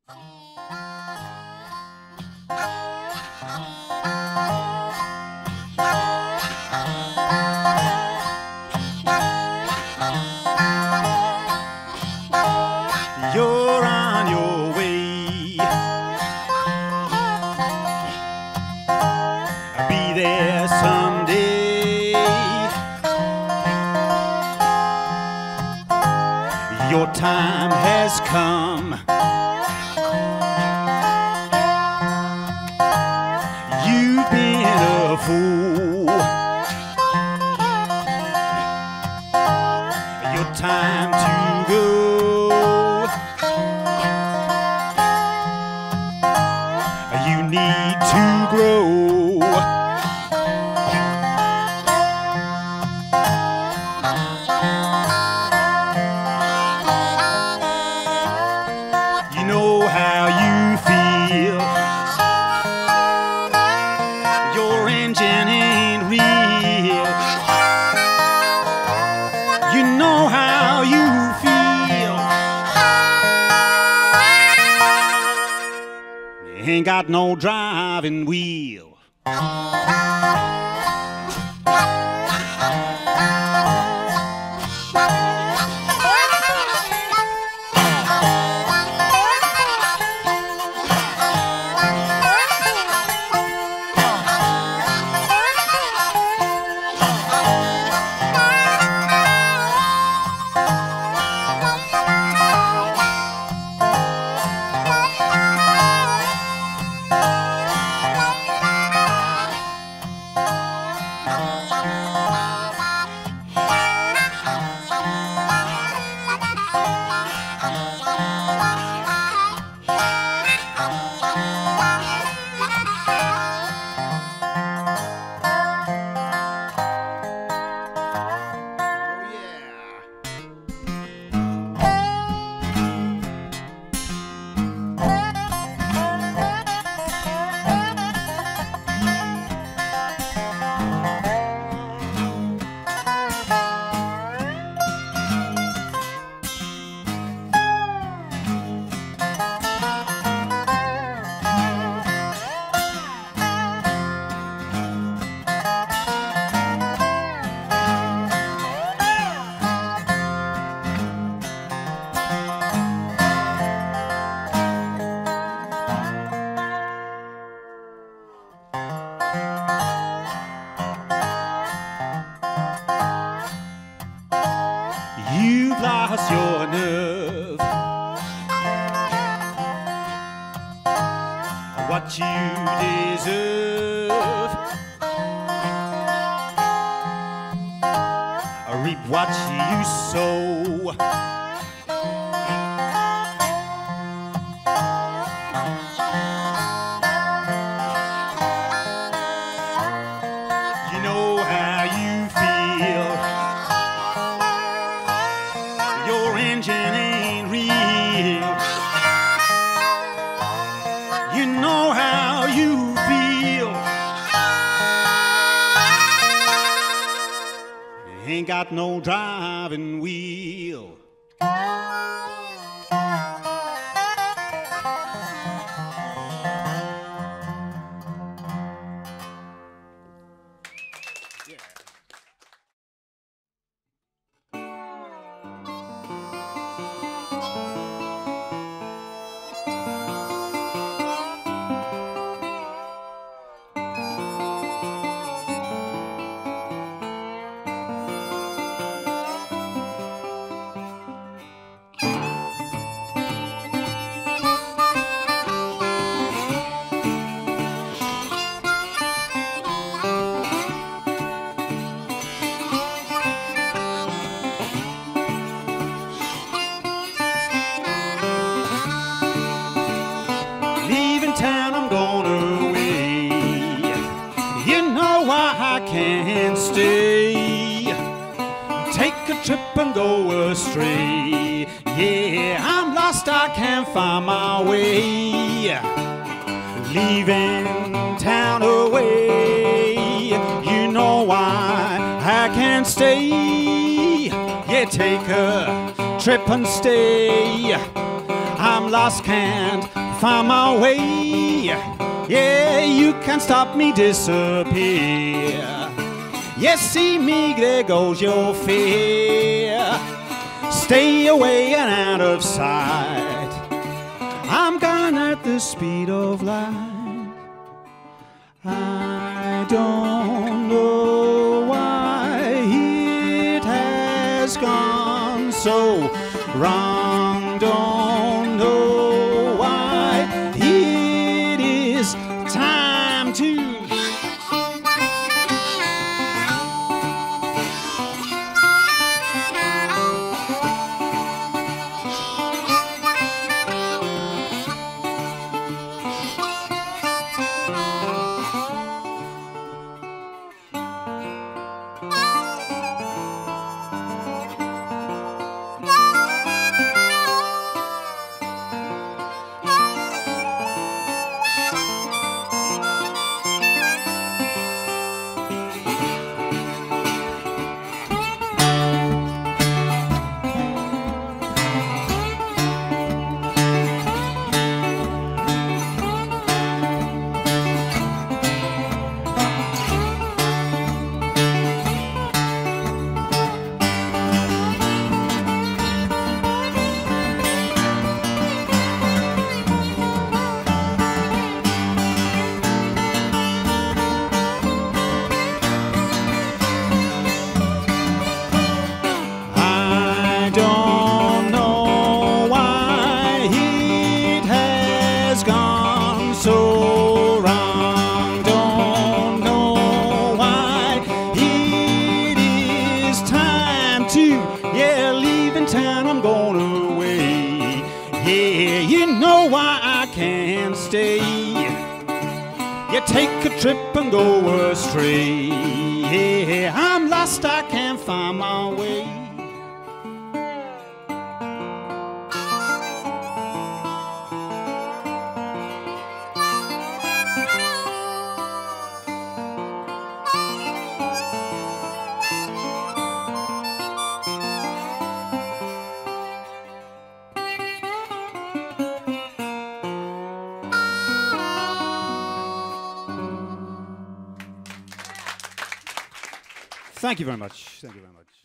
You're on your way. Be there someday. Your time has come. You've been a fool. Your time to go. You need to grow. You know how you feel. Your engine ain't real. You know how you feel. Ain't got no driving wheel. You've lost your nerve. What you deserve. Reap what you sow. You know how you feel. Your engine ain't real. You know how you feel. Ain't got no driving wheel. Can't stay. Take a trip and go astray. Yeah, I'm lost, I can't find my way. Leaving town away. You know why I can't stay. Yeah, take a trip and stay. I'm lost, can't find my way. Yeah, you can't stop me disappear. Yes, see me, there goes your fear. Stay away and out of sight. I'm gone at the speed of light. I don't know why it has gone so wrong. Don't know why it is time to don't know why it has gone so wrong. Don't know why it is time to, yeah, leaving town, I'm going away. Yeah, you know why I can't stay. You take a trip and go astray. Yeah, I'm lost, I can't find my way. Thank you very much. Thank you very much.